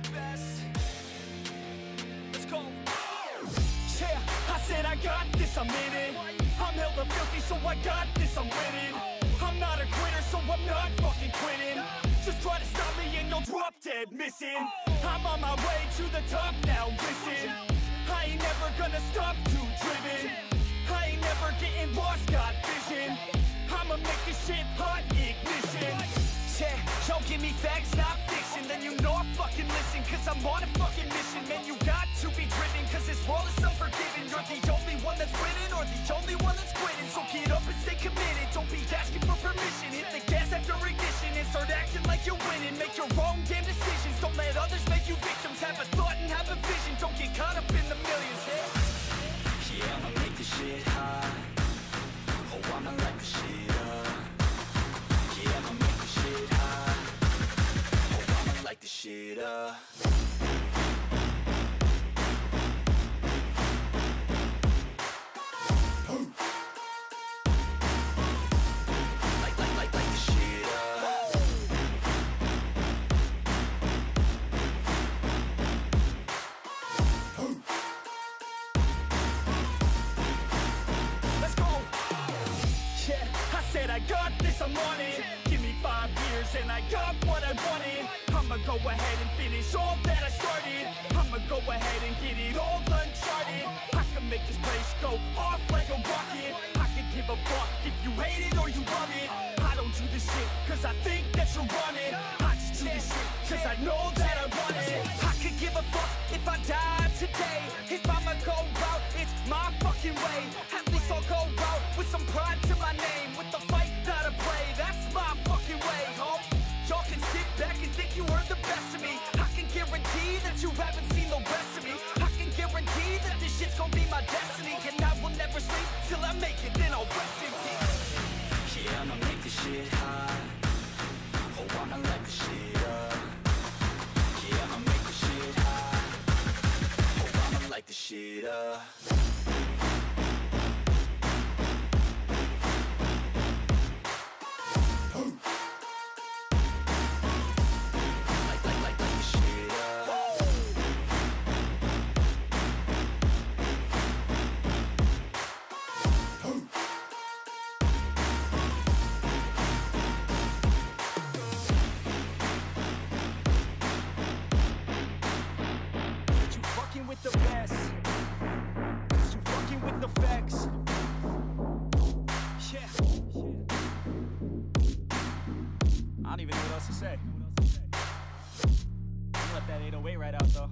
the best. Let's go. Yeah, I said I got this, I'm in it. I'm hella filthy, so I got this, I'm winning. I'm not a quitter, so I'm not fucking quitting. Just try to stop me and you'll drop dead missing. I'm on my way to the top now, listen. I ain't never gonna stop, too driven. I ain't never getting lost, got vision. I'ma make this shit hot, ignition. Yeah, y'all give me facts, not fiction. Then you know I fucking listen, cause I'm on a fucking mission. Man, you got to be driven, cause this world is unforgiving. You're the only one that's winning, or the only one that's quitting. So get up and stay committed, don't be asking for permission. Hit the gas after ignition and start acting like you're winning. Make your own damn decisions, don't let others make you victims. Have a thought and have a vision, don't get caught up in the millions. Yeah, I'ma make this shit hot. Oh, I'ma light this shit up. Yeah, I'ma make this shit hot. Oh, I'ma light this shit up. I got this, I'm on it. Give me 5 years and I got what I wanted. I'ma go ahead and finish all that I started. I'ma go ahead and get it all uncharted. I can make this place go off like a rocket. I can give a fuck if you hate it or you love it. I don't do this shit cause I think that you're on it. I just do this shit cause I know that I want it. I could give a fuck if I died today. If I'ma go out, it's my fucking way. At least I'll go out with some pride to my name. With the fight, not a play, that's my fucking way, ho. Y'all can sit back and think you heard the best of me. I can guarantee that you haven't seen the rest of me. I can guarantee that this shit's gonna be my destiny. And I will never sleep till I make it, then I'll rest in peace. Yeah, I'ma make this shit hot. Oh, I'ma light this shit up. Yeah, I'ma make this shit hot. Oh, I'ma light this shit up. With the best, cause you fucking with the facts. Yeah. I don't even know what else to say. Let that 808 right out though.